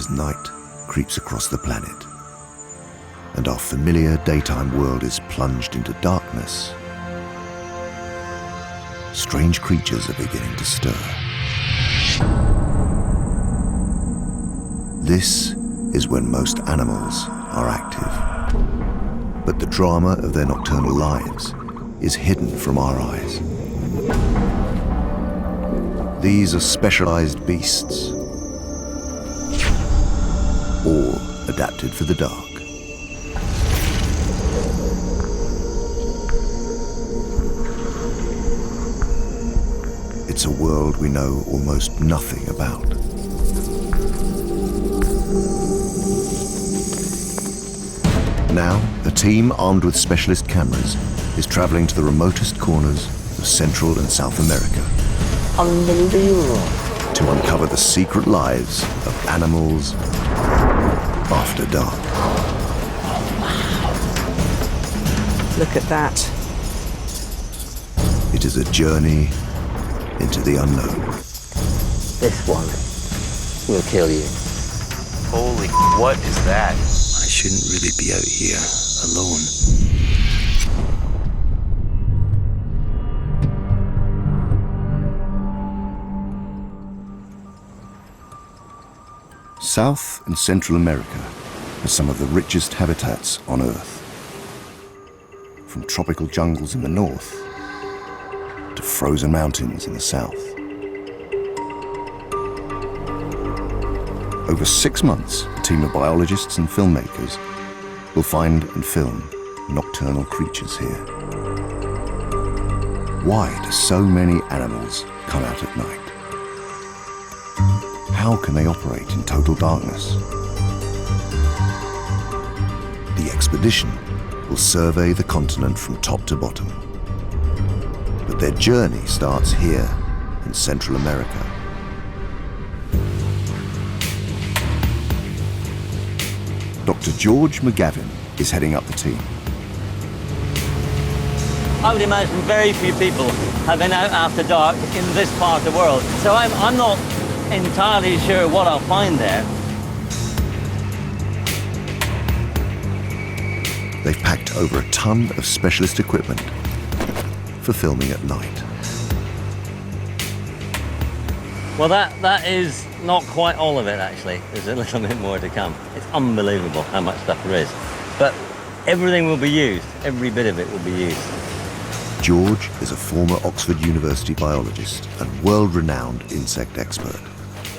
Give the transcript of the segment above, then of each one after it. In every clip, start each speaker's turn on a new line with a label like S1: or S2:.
S1: as night creeps across the planet and our familiar daytime world is plunged into darkness, strange creatures are beginning to stir. This is when most animals are active, but the drama of their nocturnal lives is hidden from our eyes. These are specialized beasts, all adapted for the dark. It's a world we know almost nothing about. Now, a team armed with specialist cameras is traveling to the remotest corners of Central and South America.
S2: Unbelievable.
S1: To uncover the secret lives of animals after dark.
S2: Look at that.
S1: It is a journey into the unknown.
S2: This one will kill you.
S3: Holy, what is that?
S4: I shouldn't really be out here alone.
S1: South and Central America has some of the richest habitats on Earth. From tropical jungles in the north to frozen mountains in the south. Over 6 months, a team of biologists and filmmakers will find and film nocturnal creatures here. Why do so many animals come out at night? How can they operate in total darkness? The expedition will survey the continent from top to bottom. But their journey starts here in Central America. Dr. George McGavin is heading up the team.
S5: I would imagine very few people have been out after dark in this part of the world. So I'm not entirely sure what I'll find there.
S1: They've packed over a ton of specialist equipment for filming at night.
S5: Well, that is not quite all of it, actually. There's a little bit more to come. It's unbelievable how much stuff there is. But everything will be used. Every bit of it will be used.
S1: George is a former Oxford University biologist and world-renowned insect expert.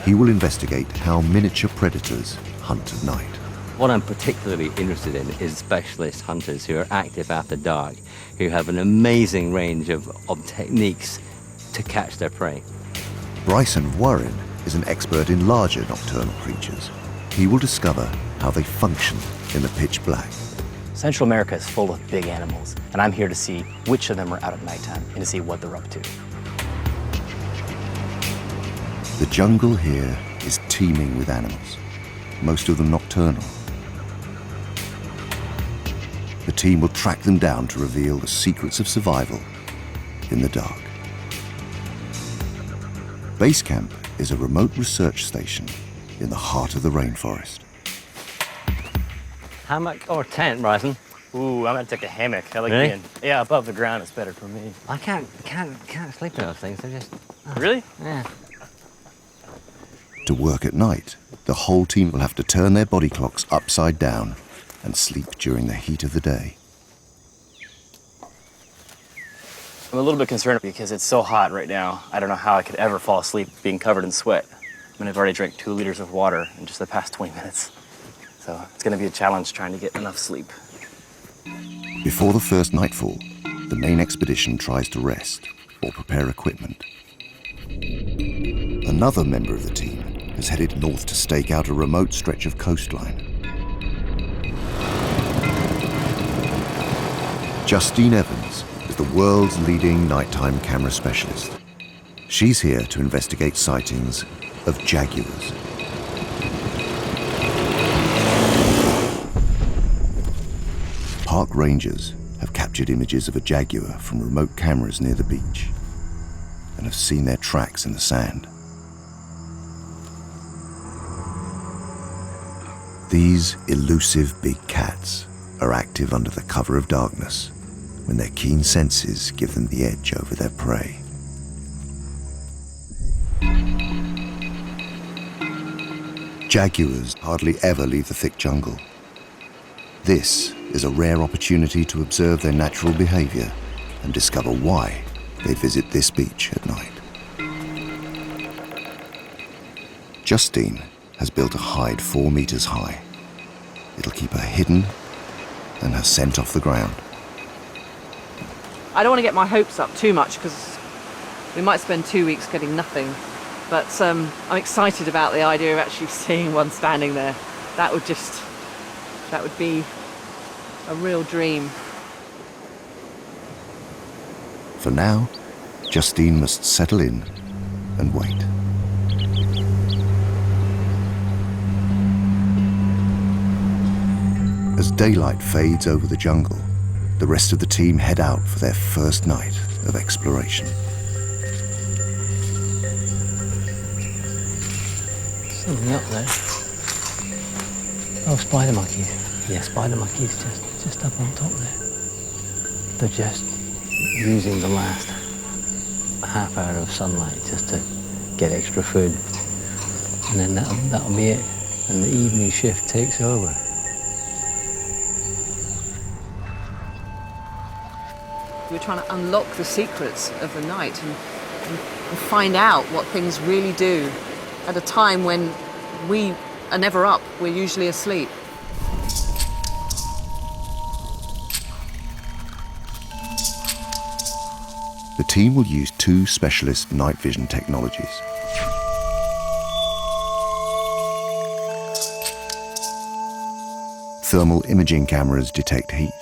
S1: He will investigate how miniature predators hunt at night.
S5: What I'm particularly interested in is specialist hunters who are active after dark, who have an amazing range of techniques to catch their prey.
S1: Bryson Warren is an expert in larger nocturnal creatures. He will discover how they function in the pitch black.
S6: Central America is full of big animals, and I'm here to see which of them are out at nighttime and to see what they're up to.
S1: The jungle here is teeming with animals, most of them nocturnal. The team will track them down to reveal the secrets of survival in the dark. Base Camp is a remote research station in the heart of the rainforest.
S5: Hammock or tent, Bryson?
S6: Ooh, I'm gonna take a hammock. I like
S5: Really?
S6: being, above the ground is better for me.
S5: I can't sleep in those things. They're just...
S6: Really?
S5: Yeah.
S1: To work at night, the whole team will have to turn their body clocks upside down and sleep during the heat of the day.
S6: I'm a little bit concerned because it's so hot right now. I don't know how I could ever fall asleep being covered in sweat. I mean, I've already drank 2 liters of water in just the past 20 minutes. So it's gonna be a challenge trying to get enough sleep.
S1: Before the first nightfall, the main expedition tries to rest or prepare equipment. Another member of the team has headed north to stake out a remote stretch of coastline. Justine Evans is the world's leading nighttime camera specialist. She's here to investigate sightings of jaguars. Park rangers have captured images of a jaguar from remote cameras near the beach and have seen their tracks in the sand. These elusive big cats are active under the cover of darkness when their keen senses give them the edge over their prey. Jaguars hardly ever leave the thick jungle. This is a rare opportunity to observe their natural behavior and discover why they visit this beach at night. Justine has built a hide 4 meters high. It'll keep her hidden and her scent off the ground.
S7: I don't want to get my hopes up too much because we might spend 2 weeks getting nothing. But I'm excited about the idea of actually seeing one standing there. That would be a real dream.
S1: For now, Justine must settle in and wait. As daylight fades over the jungle, the rest of the team head out for their first night of exploration.
S5: Something up there. Oh, spider monkeys. Yeah, spider monkeys just up on top there. They're just using the last half hour of sunlight just to get extra food. And then that'll be it. And the evening shift takes over.
S7: We're trying to unlock the secrets of the night and find out what things really do at a time when we are never up, we're usually asleep.
S1: The team will use 2 specialist night vision technologies. Thermal imaging cameras detect heat,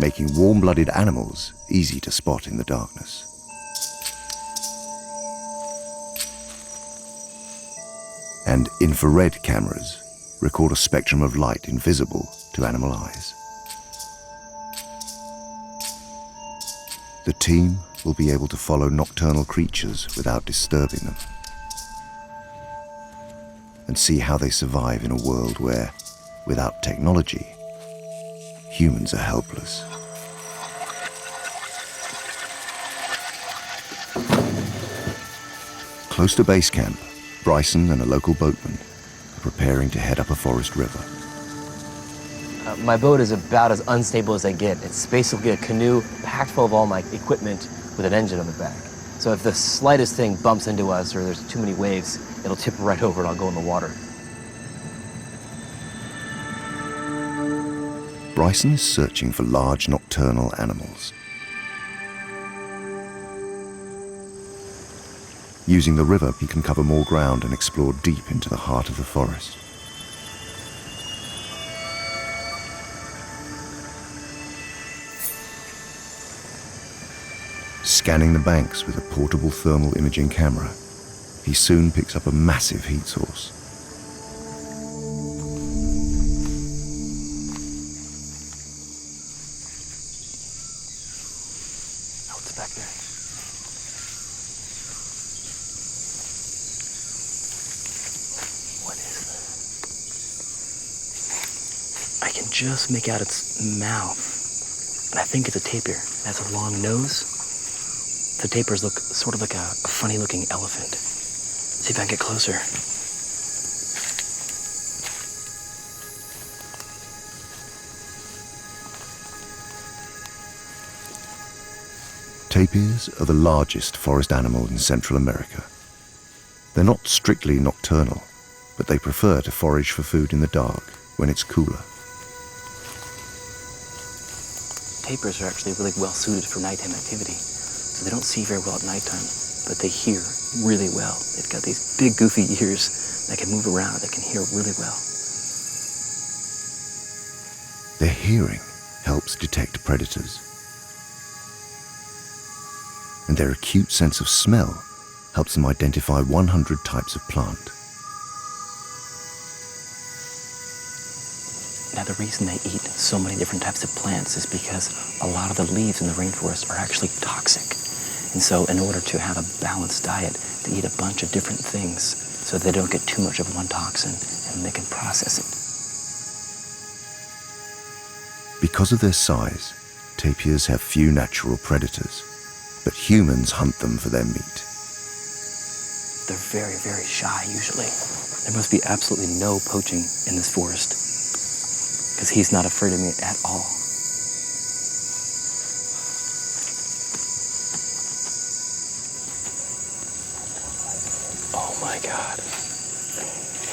S1: making warm-blooded animals easy to spot in the darkness. And infrared cameras record a spectrum of light invisible to animal eyes. The team will be able to follow nocturnal creatures without disturbing them, and see how they survive in a world where, without technology, humans are helpless. Close to base camp, Bryson and a local boatman are preparing to head up a forest river.
S2: My boat is about as unstable as I get. It's basically a canoe packed full of all my equipment with an engine on the back. So if the slightest thing bumps into us or there's too many waves, it'll tip right over and I'll go in the water.
S1: Bryson is searching for large nocturnal animals. Using the river, he can cover more ground and explore deep into the heart of the forest. Scanning the banks with a portable thermal imaging camera, he soon picks up a massive heat source.
S6: Oh, it's back there. What is this? I can just make out its mouth. And I think it's a tapir. It has a long nose. The tapirs look sort of like a funny-looking elephant. See if I can get closer.
S1: Tapirs are the largest forest animal in Central America. They're not strictly nocturnal, but they prefer to forage for food in the dark when it's cooler.
S6: Tapirs are actually really well suited for nighttime activity. So they don't see very well at nighttime, but they hear really well. They've got these big goofy ears that can move around, that can hear really well.
S1: Their hearing helps detect predators. And their acute sense of smell helps them identify 100 types of plant.
S6: Now, the reason they eat so many different types of plants is because a lot of the leaves in the rainforest are actually toxic. And so in order to have a balanced diet, they eat a bunch of different things so they don't get too much of one toxin and they can process it.
S1: Because of their size, tapirs have few natural predators, but humans hunt them for their meat.
S6: They're very, very shy usually. There must be absolutely no poaching in this forest, because he's not afraid of me at all. Oh my God.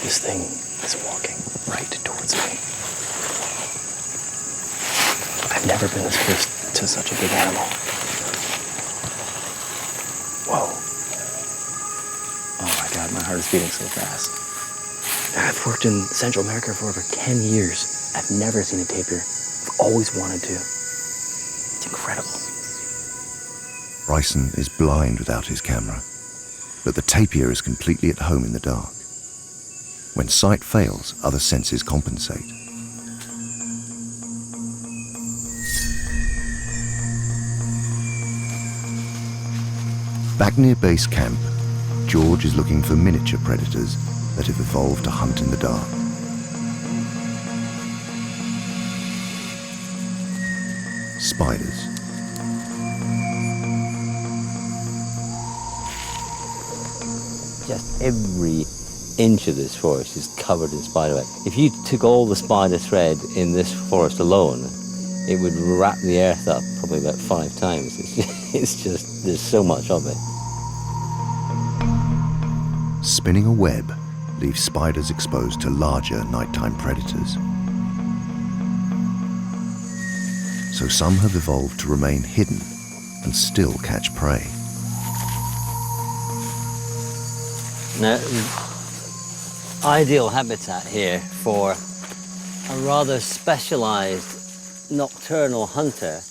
S6: This thing is walking right towards me. I've never been this close to such a big animal. Whoa. Oh my God, my heart is beating so fast. I've worked in Central America for over 10 years. I've never seen a tapir. I've always wanted to. It's incredible.
S1: Bryson is blind without his camera, but the tapir is completely at home in the dark. When sight fails, other senses compensate. Back near base camp, George is looking for miniature predators that have evolved to hunt in the dark. Spiders.
S5: Just every inch of this forest is covered in spiderweb. If you took all the spider thread in this forest alone, it would wrap the earth up probably about 5 times. It's just, there's so much of it.
S1: Spinning a web leaves spiders exposed to larger nighttime predators. So some have evolved to remain hidden and still catch prey.
S5: Now, ideal habitat here for a rather specialized nocturnal hunter.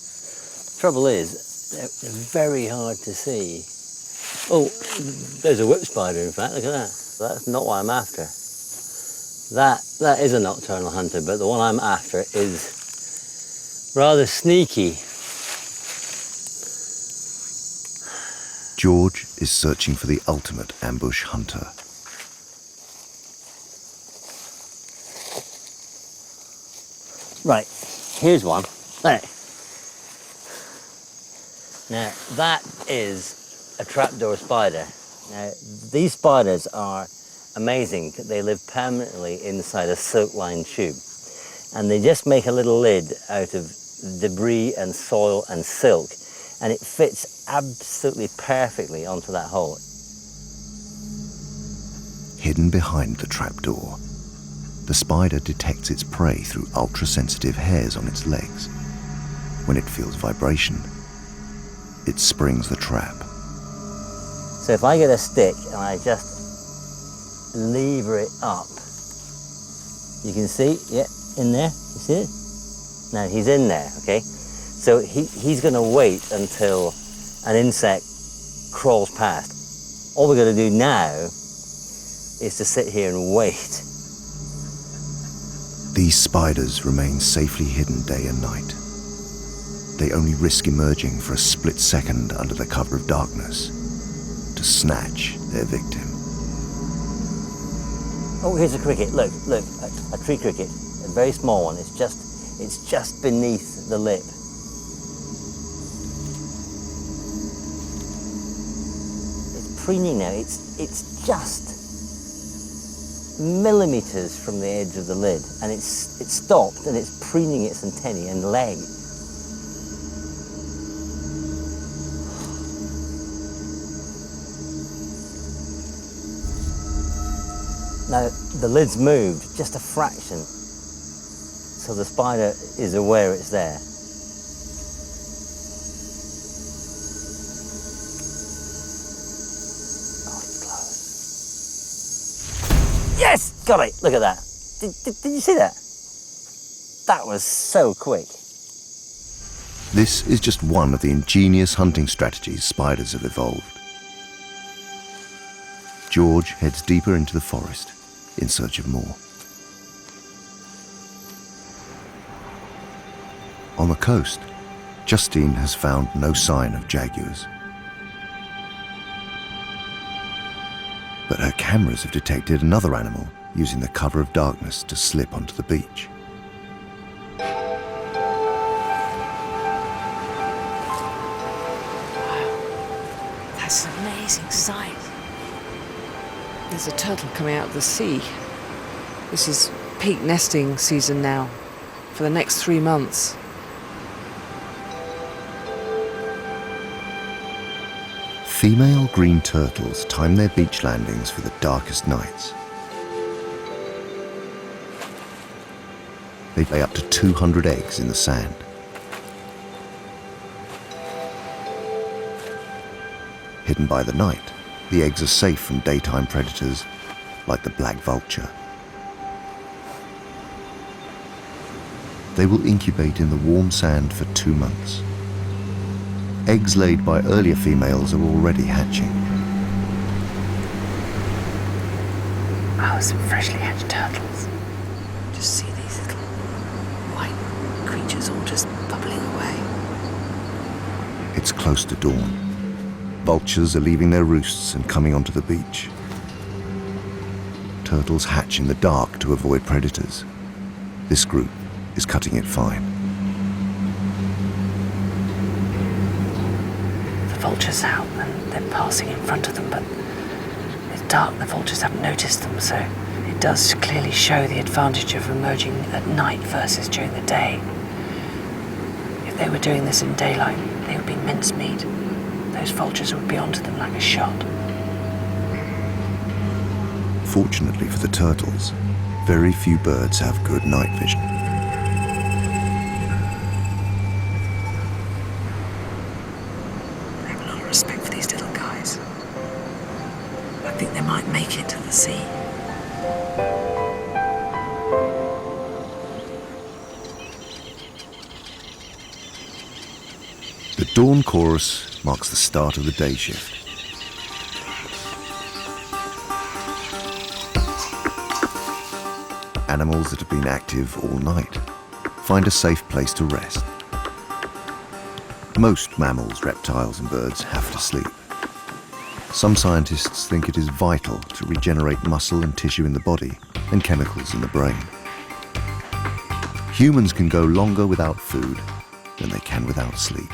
S5: Trouble is, they're very hard to see. Oh, there's a whip spider, in fact, look at that. That's not what I'm after. That is a nocturnal hunter, but the one I'm after is rather sneaky.
S1: George is searching for the ultimate ambush hunter.
S5: Right, here's one. There. Now, that is a trapdoor spider. Now, these spiders are amazing. They live permanently inside a silk-lined tube. And they just make a little lid out of debris and soil and silk. And it fits absolutely perfectly onto that hole.
S1: Hidden behind the trapdoor, the spider detects its prey through ultra-sensitive hairs on its legs. When it feels vibration, it springs the trap.
S5: So if I get a stick and I just lever it up, you can see, yeah, in there, you see it? Now he's in there, okay? So he's gonna wait until an insect crawls past. All we're gonna do now is to sit here and wait.
S1: These spiders remain safely hidden day and night. They only risk emerging for a split second under the cover of darkness to snatch their victim.
S5: Oh, here's a cricket. Look, a tree cricket, a very small one. It's just beneath the lip. It's preening now. It's just millimeters from the edge of the lid, and it's stopped and it's preening its antennae and leg. Now, the lid's moved just a fraction, so the spider is aware it's there. Oh, it's close. Yes! Got it! Look at that. Did you see that? That was so quick.
S1: This is just one of the ingenious hunting strategies spiders have evolved. George heads deeper into the forest in search of more. On the coast, Justine has found no sign of jaguars. But her cameras have detected another animal using the cover of darkness to slip onto the beach.
S8: amazing sight.
S7: There's a turtle coming out of the sea. This is peak nesting season now, for the next 3 months.
S1: Female green turtles time their beach landings for the darkest nights. They lay up to 200 eggs in the sand. Hidden by the night, the eggs are safe from daytime predators like the black vulture. They will incubate in the warm sand for 2 months. Eggs laid by earlier females are already hatching.
S8: Oh, some freshly hatched turtles. Just see these little white creatures all just bubbling away.
S1: It's close to dawn. Vultures are leaving their roosts and coming onto the beach. Turtles hatch in the dark to avoid predators. This group is cutting it fine.
S8: The vultures out and they're passing in front of them, but it's dark, the vultures haven't noticed them, so it does clearly show the advantage of emerging at night versus during the day. If they were doing this in daylight, they would be mincemeat. Those vultures would be onto them like a shot.
S1: Fortunately for the turtles, very few birds have good night vision.
S8: I have a lot of respect for these little guys. I think they might make it to the sea.
S1: The dawn chorus marks the start of the day shift. Animals that have been active all night find a safe place to rest. Most mammals, reptiles and birds have to sleep. Some scientists think it is vital to regenerate muscle and tissue in the body and chemicals in the brain. Humans can go longer without food than they can without sleep.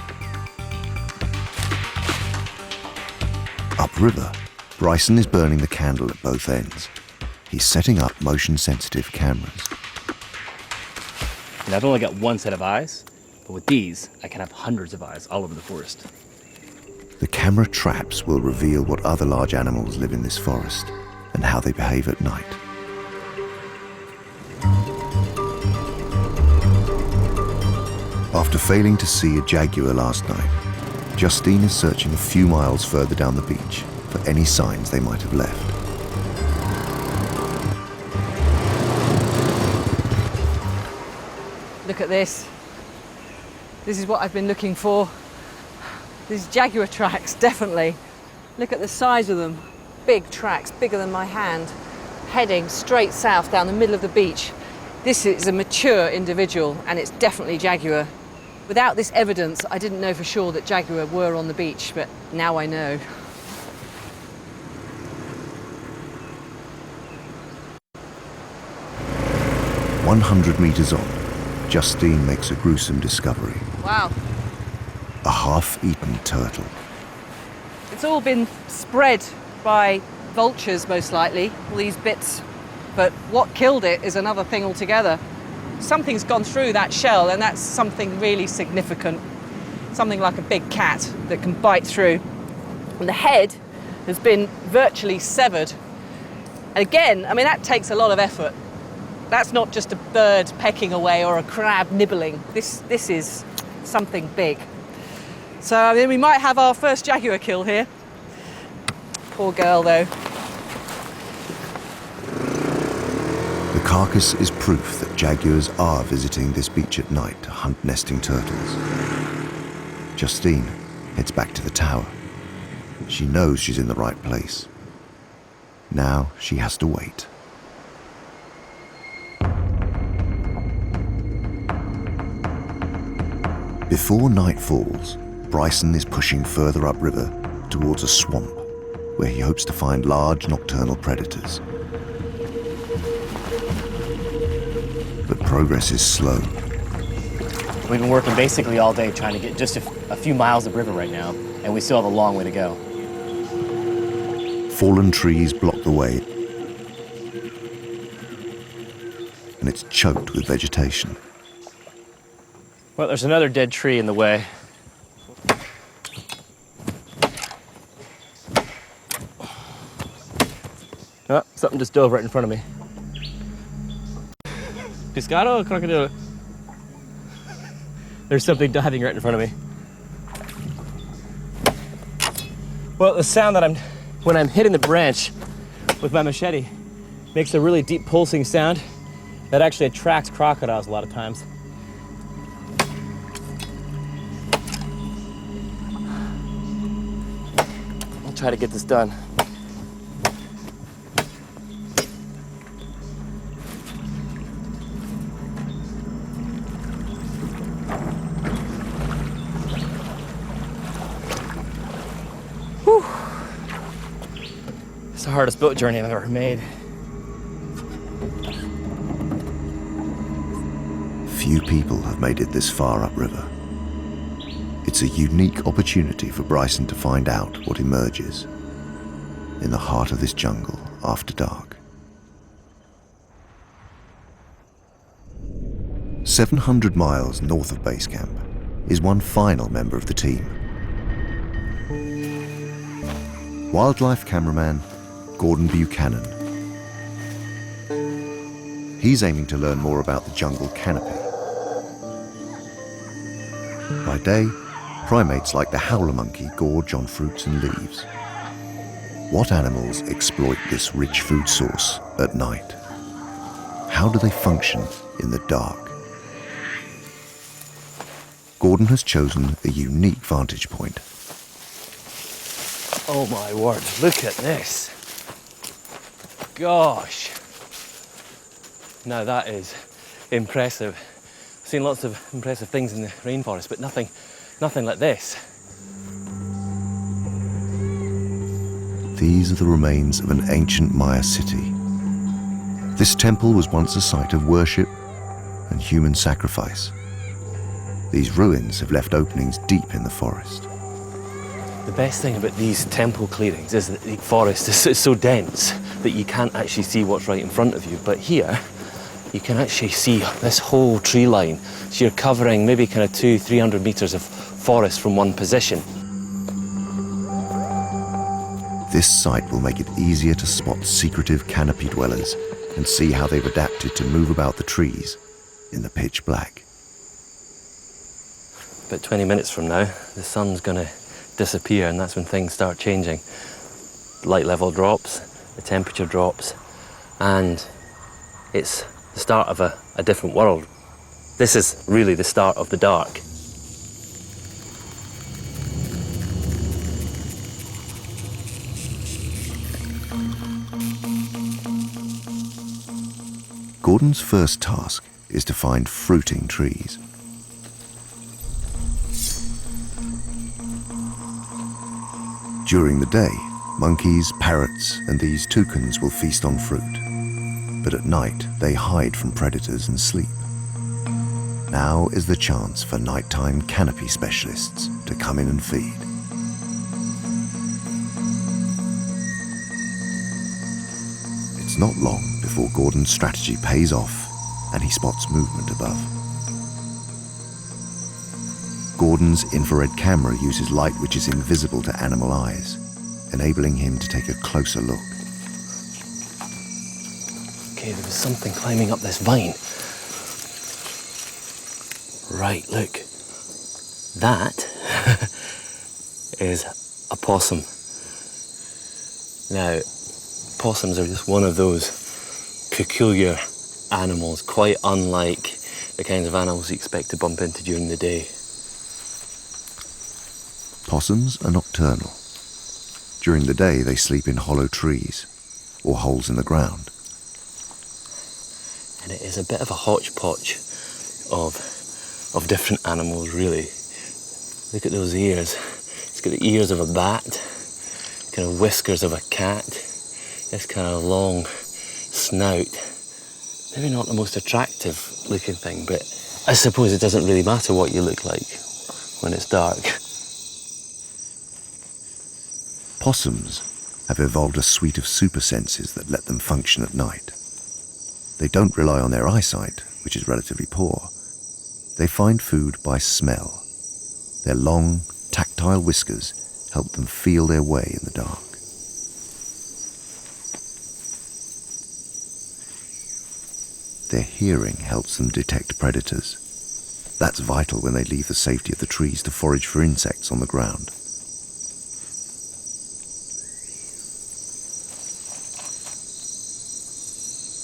S1: Upriver, Bryson is burning the candle at both ends. He's setting up motion-sensitive cameras.
S6: And I've only got one set of eyes, but with these, I can have hundreds of eyes all over the forest.
S1: The camera traps will reveal what other large animals live in this forest and how they behave at night. After failing to see a jaguar last night, Justine is searching a few miles further down the beach for any signs they might have left.
S7: Look at this. This is what I've been looking for. These jaguar tracks, definitely. Look at the size of them. Big tracks, bigger than my hand, heading straight south down the middle of the beach. This is a mature individual, and it's definitely jaguar. Without this evidence, I didn't know for sure that jaguar were on the beach, but now I know.
S1: "100 meters on, Justine makes a gruesome discovery.
S7: Wow.
S1: A half-eaten turtle.
S7: It's all been spread by vultures, most likely, all these bits. But what killed it is another thing altogether. Something's gone through that shell, and that's something really significant. Something like a big cat that can bite through. And the head has been virtually severed. Again, I mean, that takes a lot of effort. That's not just a bird pecking away or a crab nibbling. This is something big. So, I mean, we might have our first jaguar kill here. Poor girl, though.
S1: The carcass is proof that jaguars are visiting this beach at night to hunt nesting turtles. Justine heads back to the tower. She knows she's in the right place. Now she has to wait. Before night falls, Bryson is pushing further upriver towards a swamp where he hopes to find large nocturnal predators. But progress is slow.
S6: We've been working basically all day trying to get just a few miles of river right now, and we still have a long way to go.
S1: Fallen trees block the way, and it's choked with vegetation.
S6: Well, there's another dead tree in the way. Oh, something just dove right in front of me. Pescado or crocodilo? There's something diving right in front of me. Well, the sound that when I'm hitting the branch with my machete makes a really deep pulsing sound that actually attracts crocodiles a lot of times. I'll try to get this done. Whew. It's the hardest boat journey I've ever made.
S1: Few people have made it this far upriver. It's a unique opportunity for Bryson to find out what emerges in the heart of this jungle after dark. 700 miles north of base camp is one final member of the team. Wildlife cameraman Gordon Buchanan. He's aiming to learn more about the jungle canopy. By day, primates like the howler monkey gorge on fruits and leaves. What animals exploit this rich food source at night? How do they function in the dark? Gordon has chosen a unique vantage point.
S6: Oh my word, look at this. Gosh. Now that is impressive. I've seen lots of impressive things in the rainforest, but nothing like this.
S1: These are the remains of an ancient Maya city. This temple was once a site of worship and human sacrifice. These ruins have left openings deep in the forest.
S6: The best thing about these temple clearings is that the forest is so dense that you can't actually see what's right in front of you. But here, you can actually see this whole tree line. So you're covering maybe kind of 200-300 meters of forest from one position.
S1: This site will make it easier to spot secretive canopy dwellers and see how they've adapted to move about the trees in the pitch black.
S6: About 20 minutes from now, the sun's going to disappear, and that's when things start changing. Light level drops, the temperature drops, and it's the start of a different world. This is really the start of the dark.
S1: Gordon's first task is to find fruiting trees. During the day, monkeys, parrots, and these toucans will feast on fruit. But at night, they hide from predators and sleep. Now is the chance for nighttime canopy specialists to come in and feed. It's not long before Gordon's strategy pays off and he spots movement above. Gordon's infrared camera uses light which is invisible to animal eyes, enabling him to take a closer look.
S6: Okay, there was something climbing up this vine. Right, look. That is a possum. Now, possums are just one of those peculiar animals, quite unlike the kinds of animals you expect to bump into during the day.
S1: Possums are nocturnal. During the day, they sleep in hollow trees or holes in the ground.
S6: And it is a bit of a hodgepodge of different animals, really. Look at those ears. It's got the ears of a bat, kind of whiskers of a cat, this kind of long snout. Maybe not the most attractive looking thing, but I suppose it doesn't really matter what you look like when it's dark.
S1: Possums have evolved a suite of super senses that let them function at night. They don't rely on their eyesight, which is relatively poor. They find food by smell. Their long, tactile whiskers help them feel their way in the dark. Their hearing helps them detect predators. That's vital when they leave the safety of the trees to forage for insects on the ground.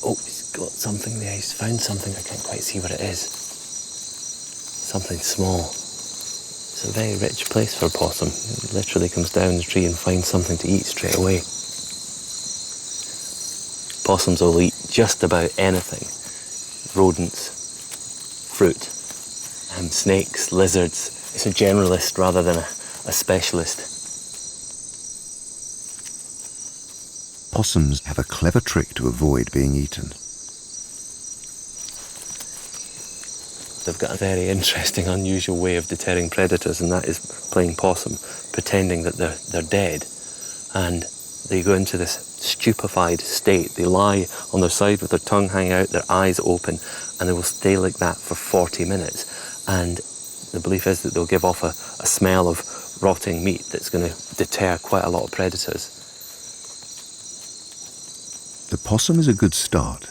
S5: Oh, he's got something there. He's found something. I can't quite see what it is. Something small. It's a very rich place for a possum. It literally comes down the tree and finds something to eat straight away. Possums will eat just about anything. Rodents, fruit, snakes, lizards. It's a generalist rather than a specialist.
S1: Possums have a clever trick to avoid being eaten.
S5: They've got a very interesting, unusual way of deterring predators, and that is playing possum, pretending that they're dead. And they go into this stupefied state. They lie on their side with their tongue hanging out, their eyes open, and they will stay like that for 40 minutes. And the belief is that they'll give off a smell of rotting meat that's going to deter quite a lot of predators.
S1: The possum is a good start,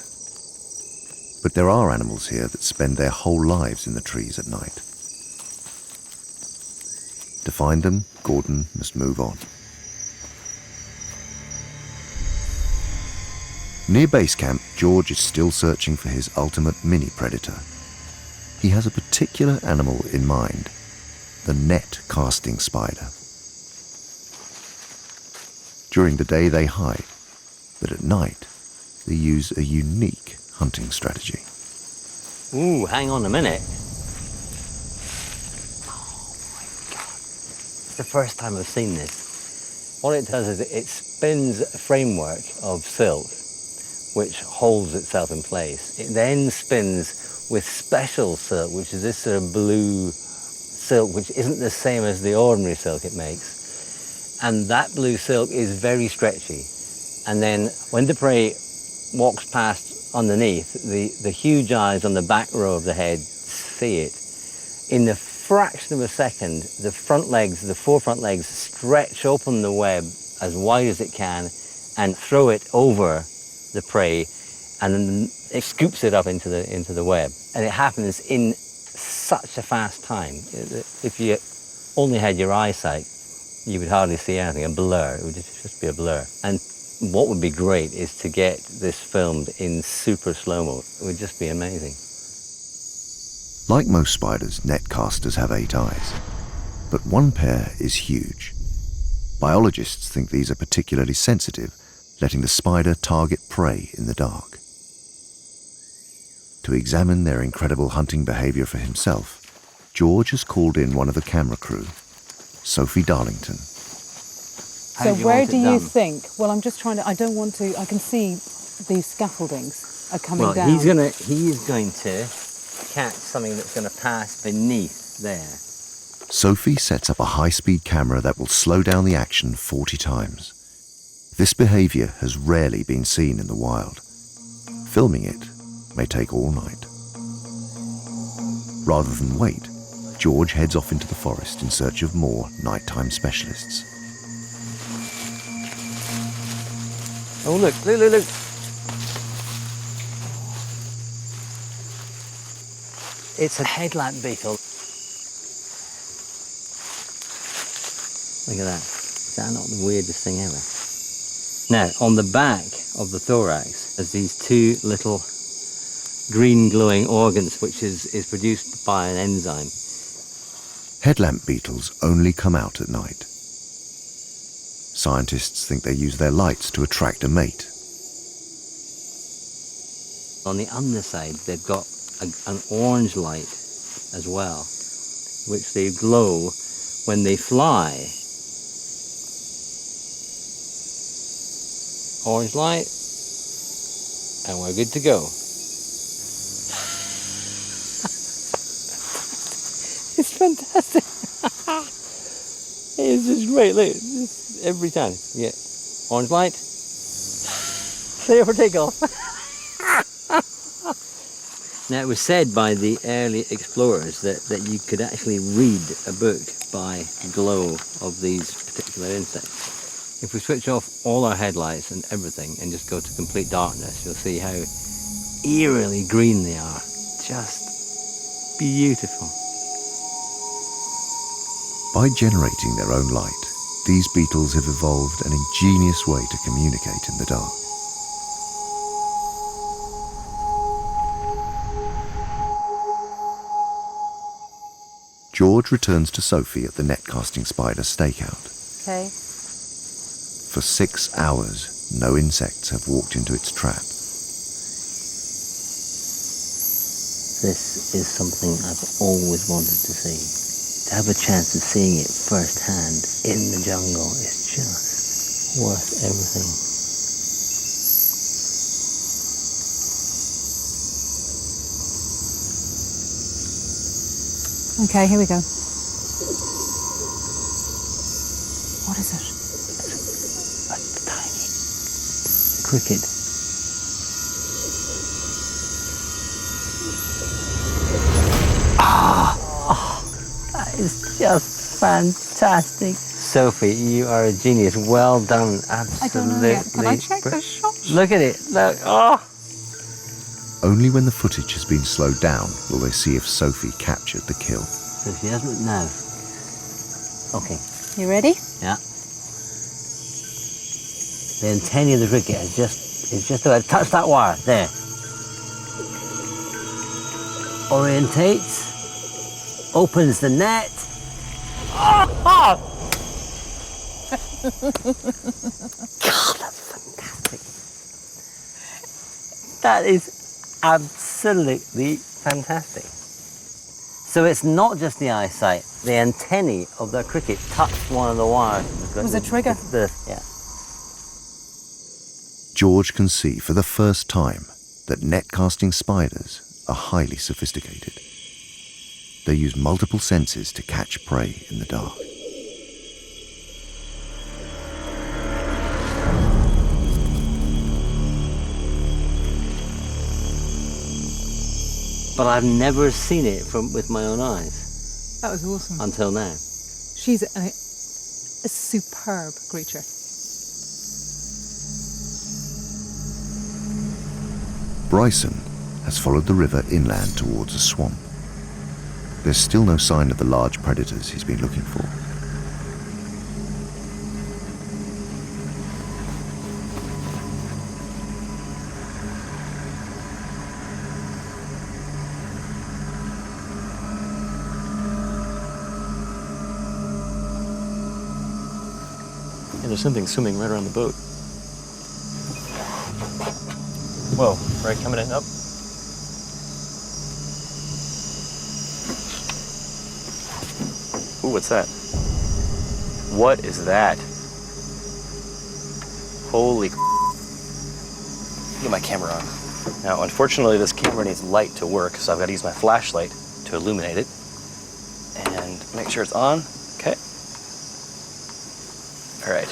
S1: but there are animals here that spend their whole lives in the trees at night. To find them, Gordon must move on. Near base camp, George is still searching for his ultimate mini predator. He has a particular animal in mind, the net casting spider. During the day they hide, but at night they use a unique hunting strategy.
S5: Ooh, hang on a minute. It's the first time I've seen this. What it does is it spins a framework of silk which holds itself in place. It then spins with special silk, which is this sort of blue silk, which isn't the same as the ordinary silk it makes. And that blue silk is very stretchy. And then when the prey walks past underneath, the huge eyes on the back row of the head see it. In the fraction of a second, the front legs, the four front legs, stretch open the web as wide as it can and throw it over the prey, and then it scoops it up into the web. And it happens in such a fast time. If you only had your eyesight, you would hardly see anything, a blur. It would just be a blur. And what would be great is to get this filmed in super slow-mo. It would just be amazing.
S1: Like most spiders, net casters have 8 eyes, but one pair is huge. Biologists think these are particularly sensitive, letting the spider target prey in the dark. To examine their incredible hunting behavior for himself, George has called in one of the camera crew, Sophie Darlington.
S9: So where do you think? Well, I'm just trying to, I don't want to, I can see these scaffoldings are coming down.
S5: He is going to catch something that's going to pass beneath there.
S1: Sophie sets up a high-speed camera that will slow down the action 40 times. This behavior has rarely been seen in the wild. Filming it may take all night. Rather than wait, George heads off into the forest in search of more nighttime specialists.
S5: Oh, look. It's a headlamp beetle. Look at that. Is that not the weirdest thing ever? Now, on the back of the thorax, there's these 2 little green glowing organs, which is produced by an enzyme.
S1: Headlamp beetles only come out at night. Scientists think they use their lights to attract a mate.
S5: On the underside, they've got an orange light as well, which they glow when they fly. Orange light, and we're good to go. It's fantastic. It's just great. Look, every time. Yeah. Orange light. Clear for takeoff. Now, it was said by the early explorers that you could actually read a book by glow of these particular insects. If we switch off all our headlights and everything and just go to complete darkness, you'll see how eerily green they are. Just beautiful.
S1: By generating their own light, these beetles have evolved an ingenious way to communicate in the dark. George returns to Sophie at the net casting spider stakeout.
S9: Okay.
S1: For 6 hours, no insects have walked into its trap.
S5: This is something I've always wanted to see. To have a chance of seeing it firsthand in the jungle is just worth everything.
S9: Okay, here we go. What is it?
S5: A tiny cricket. That is just fantastic. Sophie, you are a genius. Well done. Absolutely.
S9: I don't know yet. Can I check the shot?
S5: Look at it. Look. Oh.
S1: Only when the footage has been slowed down will they see if Sophie captured the kill.
S5: So she hasn't now. Okay.
S9: You ready?
S5: Yeah. The antennae of the cricket is just about to touch that wire. There. Orientates. Opens the net. Oh! God, that's fantastic. That is absolutely fantastic. So it's not just the eyesight. The antennae of the cricket touched one of the wires.
S9: It was a trigger.
S5: Yeah.
S1: George can see for the first time that net casting spiders are highly sophisticated. They use multiple senses to catch prey in the dark.
S5: But I've never seen it with my own eyes.
S9: That was awesome.
S5: Until now.
S9: She's a superb creature.
S1: Bryson has followed the river inland towards a swamp. There's still no sign of the large predators he's been looking for.
S6: And there's something swimming right around the boat. Whoa, right, coming in, up. Ooh, what's that? What is that? Holy Get my camera on. Now, unfortunately, this camera needs light to work, so I've got to use my flashlight to illuminate it. And make sure it's on. Okay. All right.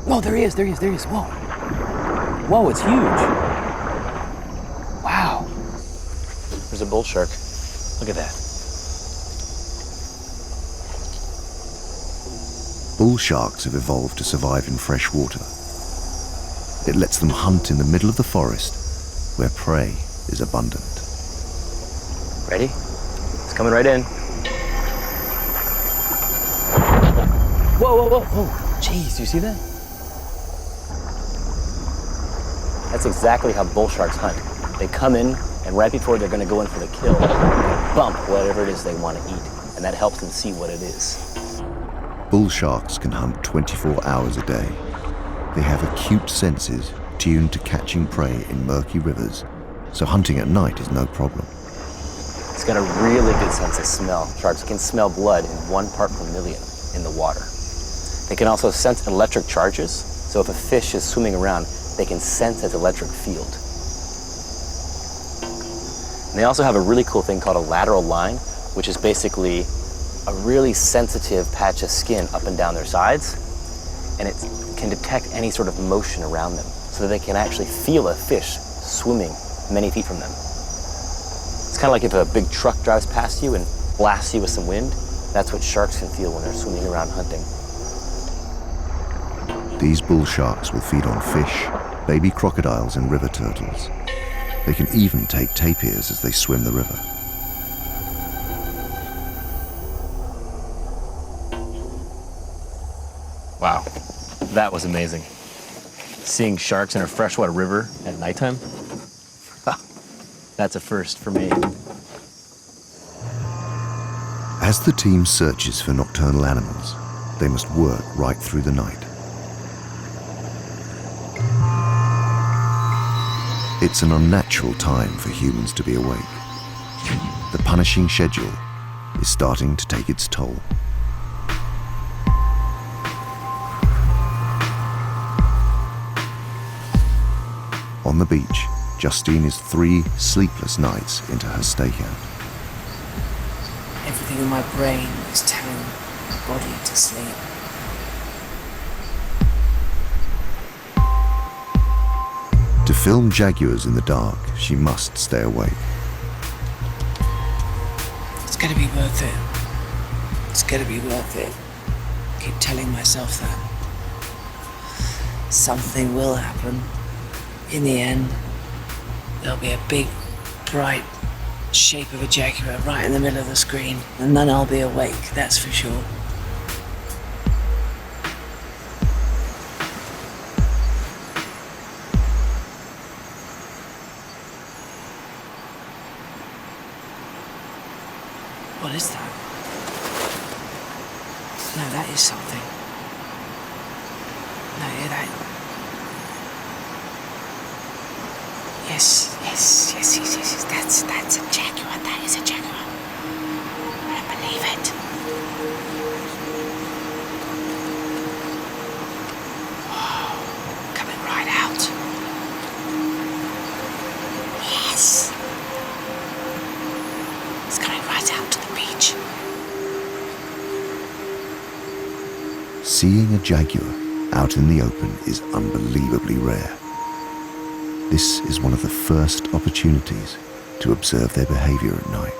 S6: Oh, there he is. Whoa. Whoa, it's huge. Wow. There's a bull shark. Look at that.
S1: Bull sharks have evolved to survive in fresh water. It lets them hunt in the middle of the forest where prey is abundant.
S6: Ready? It's coming right in. Whoa. Jeez, do you see that? That's exactly how bull sharks hunt. They come in, and right before they're going to go in for the kill, they bump whatever it is they want to eat, and that helps them see what it is.
S1: Bull sharks can hunt 24 hours a day. They have acute senses tuned to catching prey in murky rivers, so hunting at night is no problem.
S6: It's got a really good sense of smell. Sharks can smell blood in 1 part per million in the water. They can also sense electric charges, so if a fish is swimming around, they can sense its electric field.
S2: And they also have a really cool thing called a lateral line, which is basically a really sensitive patch of skin up and down their sides, and it can detect any sort of motion around them, so that they can actually feel a fish swimming many feet from them. It's kind of like if a big truck drives past you and blasts you with some wind. That's what sharks can feel when they're swimming around hunting.
S1: These bull sharks will feed on fish, baby crocodiles and river turtles. They can even take tapirs as they swim the river.
S2: Wow, that was amazing. Seeing sharks in a freshwater river at nighttime, that's a first for me.
S1: As the team searches for nocturnal animals, they must work right through the night. It's an unnatural time for humans to be awake. The punishing schedule is starting to take its toll. On the beach, Justine is 3 sleepless nights into her stakeout.
S8: Everything in my brain is telling my body to sleep.
S1: To film jaguars in the dark, she must stay awake.
S8: It's gonna be worth it. It's gonna be worth it. Keep telling myself that. Something will happen. In the end, there'll be a big, bright shape of a jaguar right in the middle of the screen, and then I'll be awake, that's for sure. What is that? No, that is something. No, yeah, that... Yes. That's a jaguar. That is a jaguar. I believe it. Whoa, coming right out. Yes. It's coming right out to the beach.
S1: Seeing a jaguar out in the open is unbelievably rare. This is one of the first opportunities to observe their behavior at night.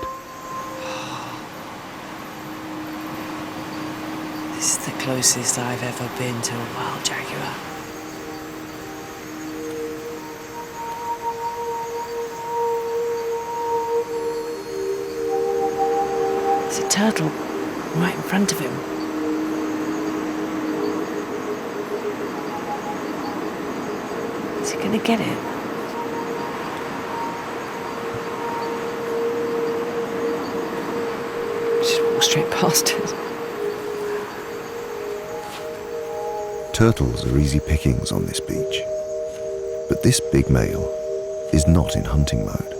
S8: This is the closest I've ever been to a wild jaguar. There's a turtle right in front of him. Is he gonna get it? Just walk straight past it.
S1: Turtles are easy pickings on this beach, but this big male is not in hunting mode.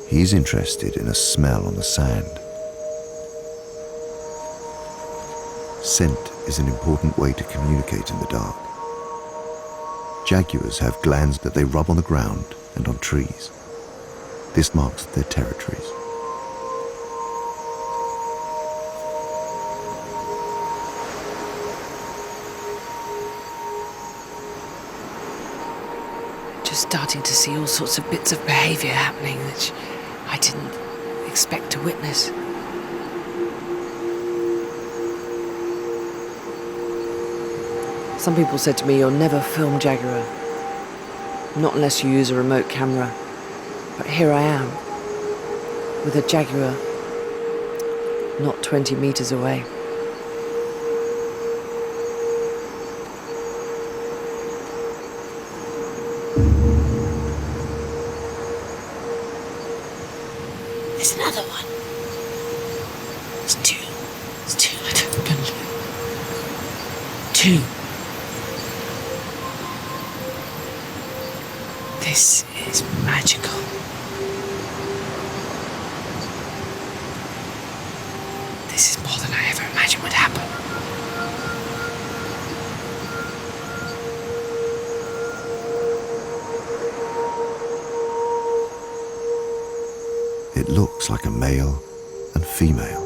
S1: He is interested in a smell on the sand. Scent is an important way to communicate in the dark. Jaguars have glands that they rub on the ground and on trees. This marks their territories.
S8: Just starting to see all sorts of bits of behaviour happening that I didn't expect to witness. Some people said to me, you'll never film jaguar, not unless you use a remote camera. But here I am, with a jaguar not 20 meters away. There's another one. It's two. I don't believe it. 2. This is magical. This is more than I ever imagined would happen.
S1: looks like a male and female.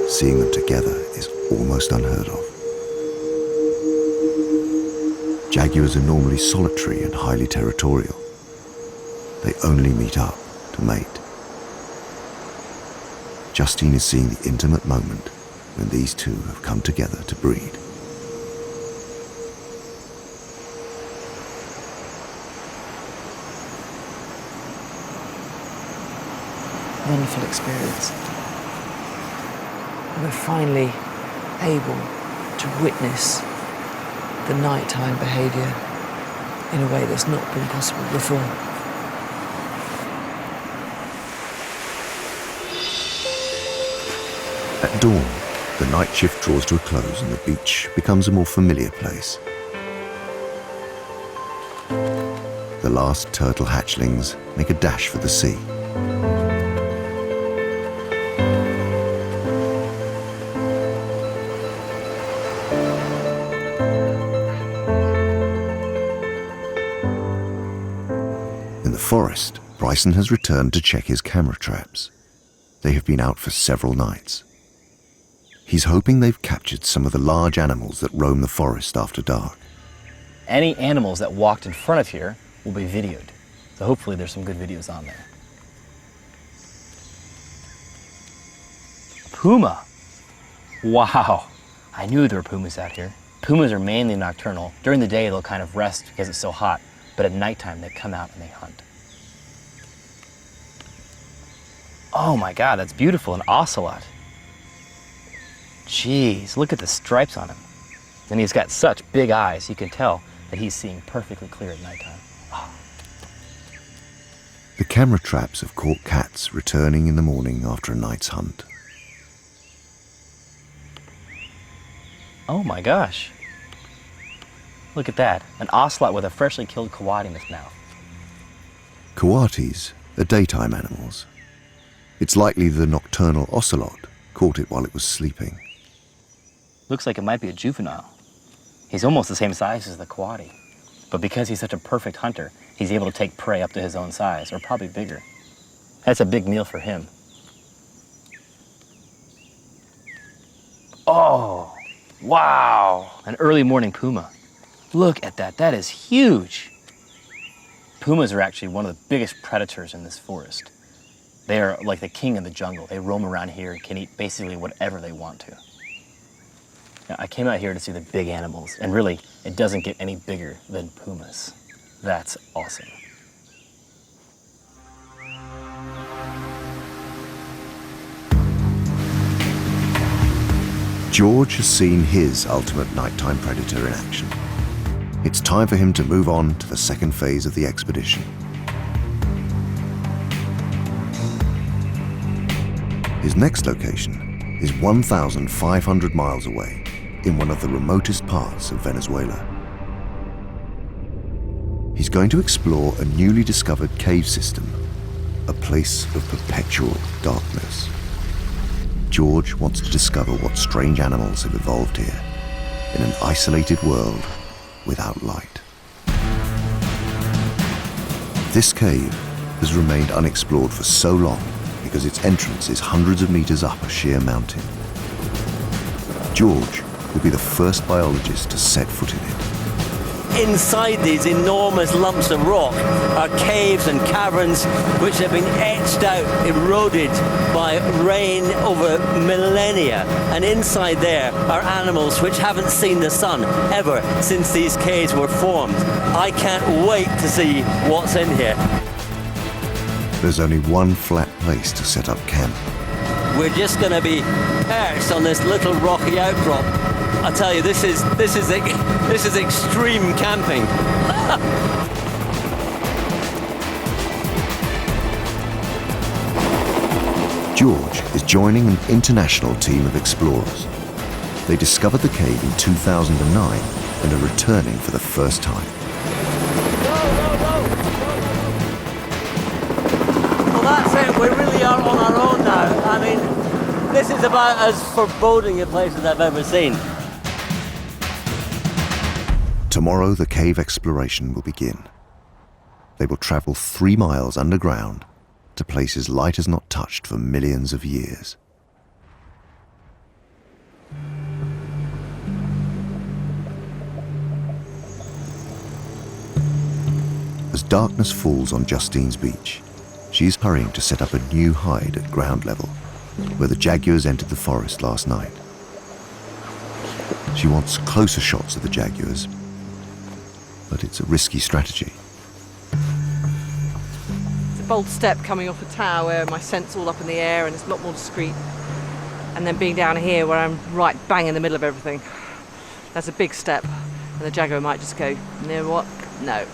S1: Seeing them together is almost unheard of. Jaguars are normally solitary and highly territorial. They only meet up to mate. Justine is seeing the intimate moment when these two have come together to breed.
S8: Wonderful experience. We're finally able to witness the nighttime behaviour in a way that's not been possible before.
S1: At dawn, the night shift draws to a close and the beach becomes a more familiar place. The last turtle hatchlings make a dash for the sea. In the forest, Bryson has returned to check his camera traps. They have been out for several nights. He's hoping they've captured some of the large animals that roam the forest after dark.
S6: Any animals that walked in front of here will be videoed. So hopefully there's some good videos on there. Puma. Wow. I knew there were pumas out here. Pumas are mainly nocturnal. During the day, they'll kind of rest because it's so hot. But at nighttime, they come out and they hunt. Oh my God, that's beautiful, an ocelot. Jeez, look at the stripes on him. And he's got such big eyes, you can tell that he's seeing perfectly clear at nighttime. Oh.
S1: The camera traps have caught cats returning in the morning after a night's hunt.
S6: Oh my gosh. Look at that, an ocelot with a freshly killed coati in its mouth.
S1: Coatis are daytime animals. It's likely the nocturnal ocelot caught it while it was sleeping.
S6: Looks like it might be a juvenile. He's almost the same size as the coati. But because he's such a perfect hunter, he's able to take prey up to his own size, or probably bigger. That's a big meal for him. Oh, wow, an early morning puma. Look at that, that is huge. Pumas are actually one of the biggest predators in this forest. They are like the king of the jungle. They roam around here and can eat basically whatever they want to. Now, I came out here to see the big animals, and really, it doesn't get any bigger than pumas. That's awesome.
S1: George has seen his ultimate nighttime predator in action. It's time for him to move on to the second phase of the expedition. His next location is 1,500 miles away in one of the remotest parts of Venezuela. He's going to explore a newly discovered cave system, a place of perpetual darkness. George wants to discover what strange animals have evolved here in an isolated world without light. This cave has remained unexplored for so long because its entrance is hundreds of meters up a sheer mountain. George will be the first biologist to set foot in it.
S10: Inside these enormous lumps of rock are caves and caverns which have been etched out, eroded by rain over millennia. And inside there are animals which haven't seen the sun ever since these caves were formed. I can't wait to see what's in here.
S1: There's only one flat place to set up camp.
S10: We're just going to be perched on this little rocky outcrop. I tell you, this is extreme camping.
S1: George is joining an international team of explorers. They discovered the cave in 2009 and are returning for the first time.
S10: Well, that's it. We really are on our own now. I mean, this is about as foreboding a place as I've ever seen.
S1: Tomorrow, the cave exploration will begin. They will travel 3 miles underground to to places light has not touched for millions of years. As darkness falls on Justine's beach, she is hurrying to set up a new hide at ground level, where the jaguars entered the forest last night. She wants closer shots of the jaguars, but it's a risky strategy.
S7: It's a bold step coming off a tower where my scent's all up in the air and it's a lot more discreet. And then being down here where I'm right bang in the middle of everything. That's a big step. And the jaguar might just go, you know what? No,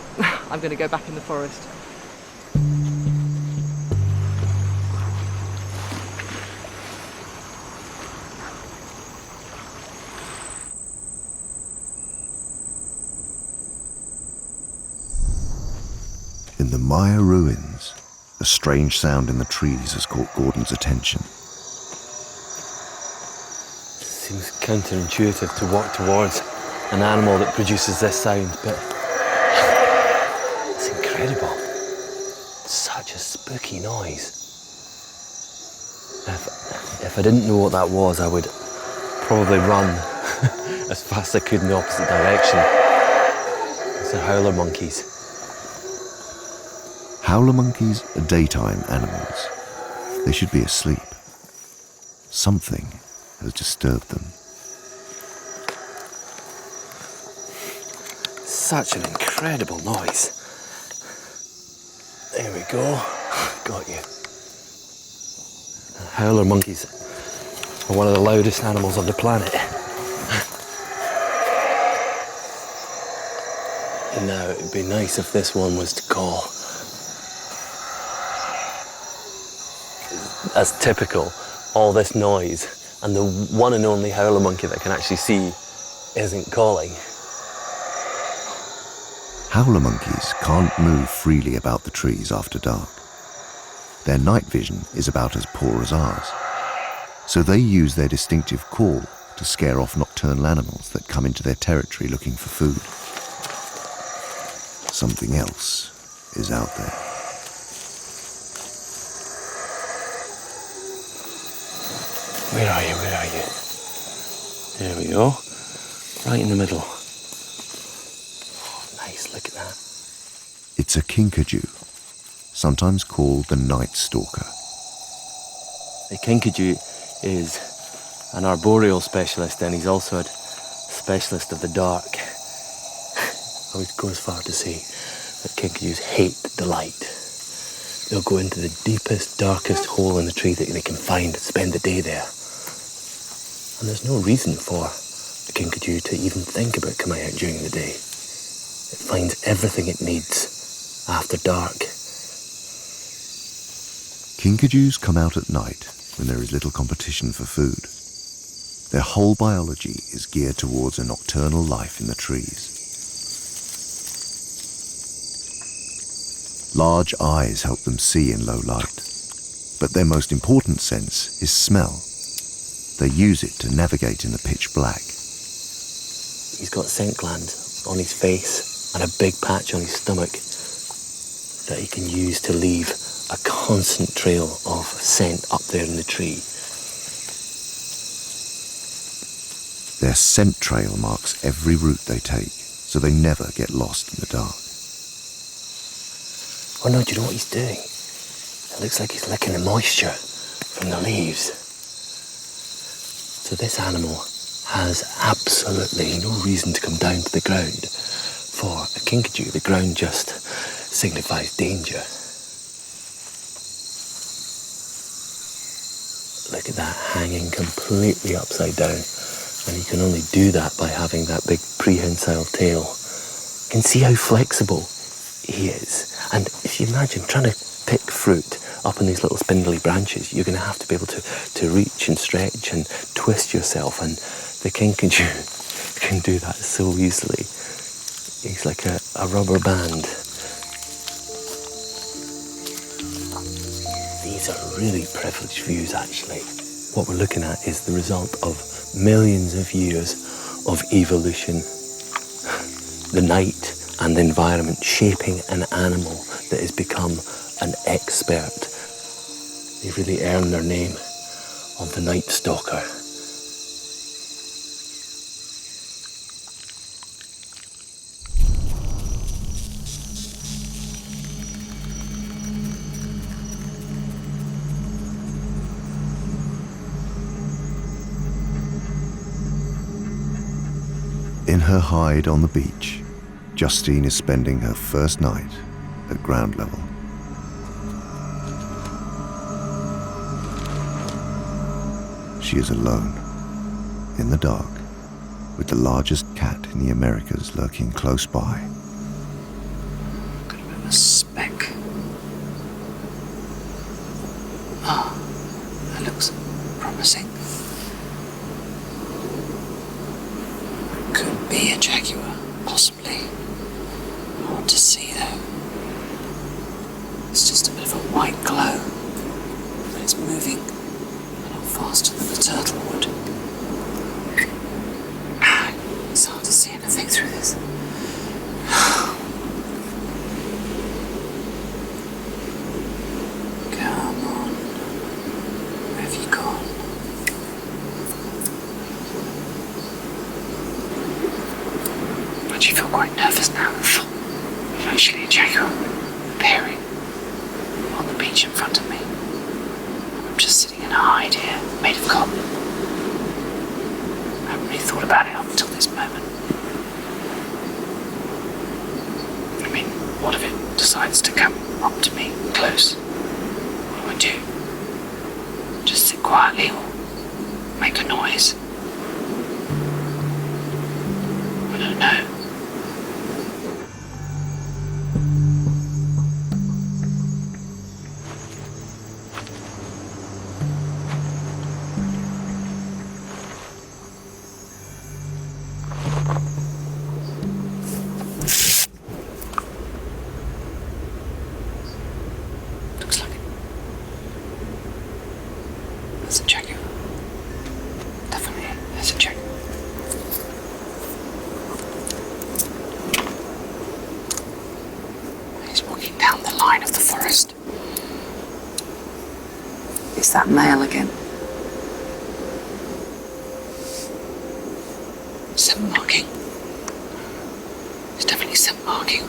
S7: I'm going to go back in the forest.
S1: In the Maya ruins, a strange sound in the trees has caught Gordon's attention.
S4: Seems counterintuitive to walk towards an animal that produces this sound, but it's incredible. Such a spooky noise. If I didn't know what that was, I would probably run as fast as I could in the opposite direction. It's the howler monkeys.
S1: Howler monkeys are daytime animals. They should be asleep. Something has disturbed them.
S4: Such an incredible noise. There we go. Got you. Howler monkeys are one of the loudest animals on the planet. Now, it'd be nice if this one was to call. As typical, all this noise, and the one and only howler monkey that I can actually see isn't calling.
S1: Howler monkeys can't move freely about the trees after dark. Their night vision is about as poor as ours, so they use their distinctive call to scare off nocturnal animals that come into their territory looking for food. Something else is out there.
S4: Where are you? Where are you? There we go. Right in the middle. Oh, nice, look at that.
S1: It's a kinkajou, sometimes called the night stalker.
S4: The kinkajou is an arboreal specialist, and he's also a specialist of the dark. I would go as far to say that kinkajous hate the light. They'll go into the deepest, darkest hole in the tree that they can find and spend the day there. And there's no reason for a kinkajou to even think about coming out during the day. It finds everything it needs after dark.
S1: Kinkajous come out at night when there is little competition for food. Their whole biology is geared towards a nocturnal life in the trees. Large eyes help them see in low light, but their most important sense is smell. They use it to navigate in the pitch black.
S4: He's got scent glands on his face and a big patch on his stomach that he can use to leave a constant trail of scent up there in the tree.
S1: Their scent trail marks every route they take, so they never get lost in the dark.
S4: Oh no, do you know what he's doing? It looks like he's licking the moisture from the leaves. So this animal has absolutely no reason to come down to the ground. For a kinkajou, the ground just signifies danger. Look at that, hanging completely upside down. And you can only do that by having that big prehensile tail. You can see how flexible he is. And if you imagine trying to pick fruit up in these little spindly branches, you're going to have to be able to reach and stretch and twist yourself. And the kinkajou can do that so easily. He's like a rubber band. These are really privileged views, actually. What we're looking at is the result of millions of years of evolution. The night and the environment shaping an animal that has become an expert They really earned their name of the Night Stalker.
S1: In her hide on the beach, Justine is spending her first night at ground level. She is alone, in the dark, with the largest cat in the Americas lurking close by.
S8: Got a bit of a speck. Ah, that looks promising. Could be a jaguar, possibly. Hard to see though. It's just a bit of a white glow, but it's moving a lot faster than the turtle would. It's hard to see anything through this. Come on. Where have you gone? I actually feel quite nervous now. The thought of actually a jaguar appearing on the beach in front of me. I'm just sitting in a hide here, made of cotton. I haven't really thought about it up until this moment. I mean, what if it decides to come up to me close? What do I do? Just sit quietly or make a noise? I don't know. Looks like it. There's a jaguar. Definitely, there's a jaguar. He's walking down the line of the forest. Is that male again? Scent marking. It's definitely scent marking.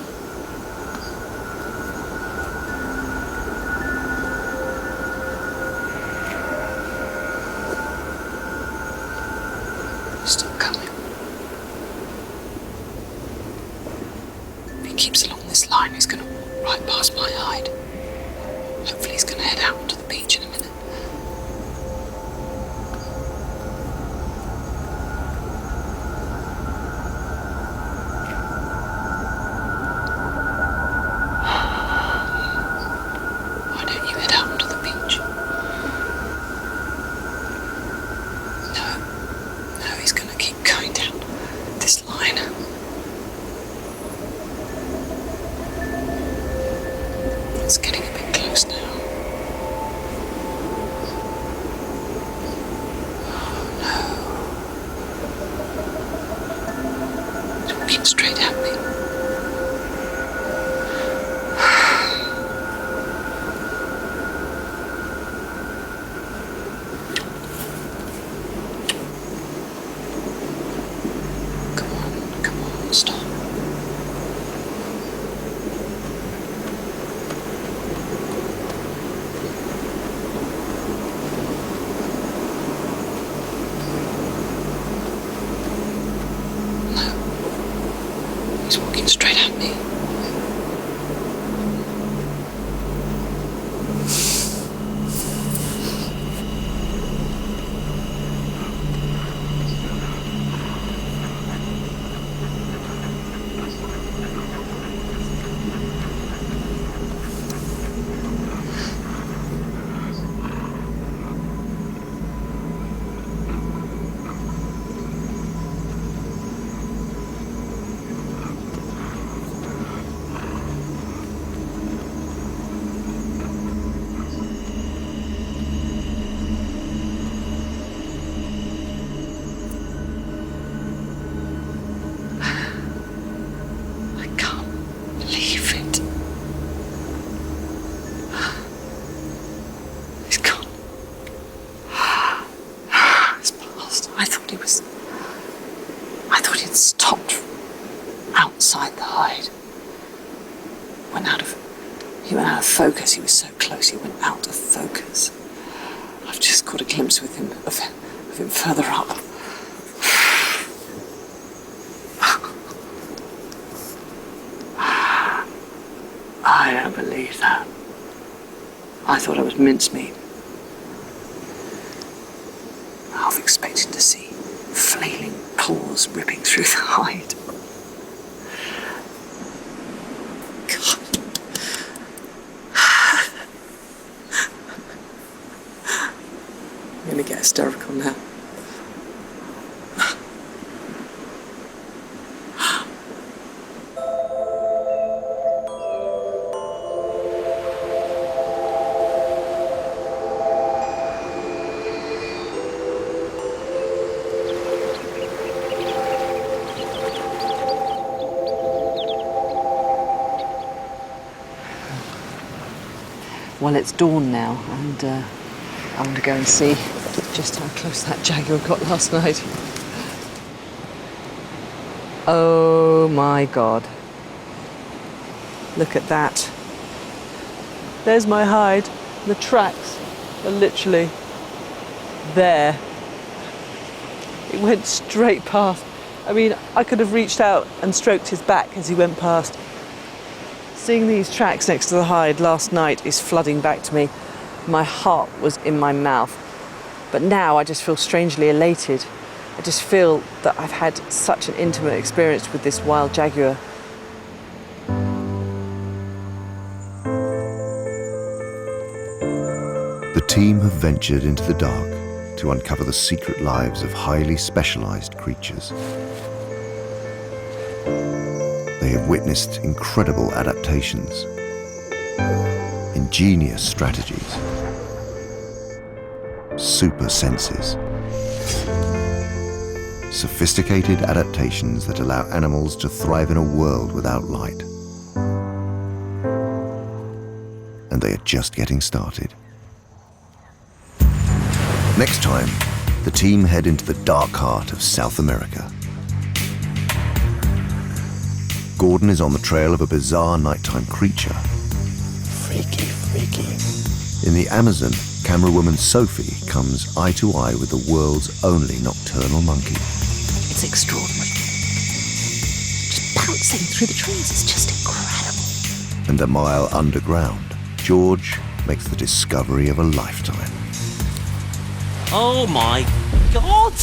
S8: Still coming. If he keeps along this line, he's going to walk right past my hide. Hopefully he's going to head out onto the beach in a minute. Why don't you head out onto the beach? No, he's going to keep going down this line. It's getting a bit close now. Oh no. He's walking straight at me. Come on, stop. No. He's walking straight at me. The hide went out of... He went out of focus. He was so close, he went out of focus. I've just caught a glimpse of him further up. I don't believe that. I thought I was mincemeat. Half expecting to see flailing claws ripping through the hide. God. I'm gonna get hysterical now. Well, it's dawn now, and I'm going to go and see just how close that jaguar got last night. Oh my God. Look at that. There's my hide. The tracks are literally there. It went straight past. I mean, I could have reached out and stroked his back as he went past. Seeing these tracks next to the hide last night is flooding back to me. My heart was in my mouth. But now I just feel strangely elated. I just feel that I've had such an intimate experience with this wild jaguar.
S1: The team have ventured into the dark to uncover the secret lives of highly specialized creatures. They have witnessed incredible adaptations, ingenious strategies, super senses, sophisticated adaptations that allow animals to thrive in a world without light. And they are just getting started. Next time, the team head into the dark heart of South America. Gordon is on the trail of a bizarre nighttime creature.
S10: Freaky, freaky.
S1: In the Amazon, camerawoman Sophie comes eye to eye with the world's only nocturnal monkey.
S8: It's extraordinary. Just bouncing through the trees, it's just incredible.
S1: And a mile underground, George makes the discovery of a lifetime.
S10: Oh my God!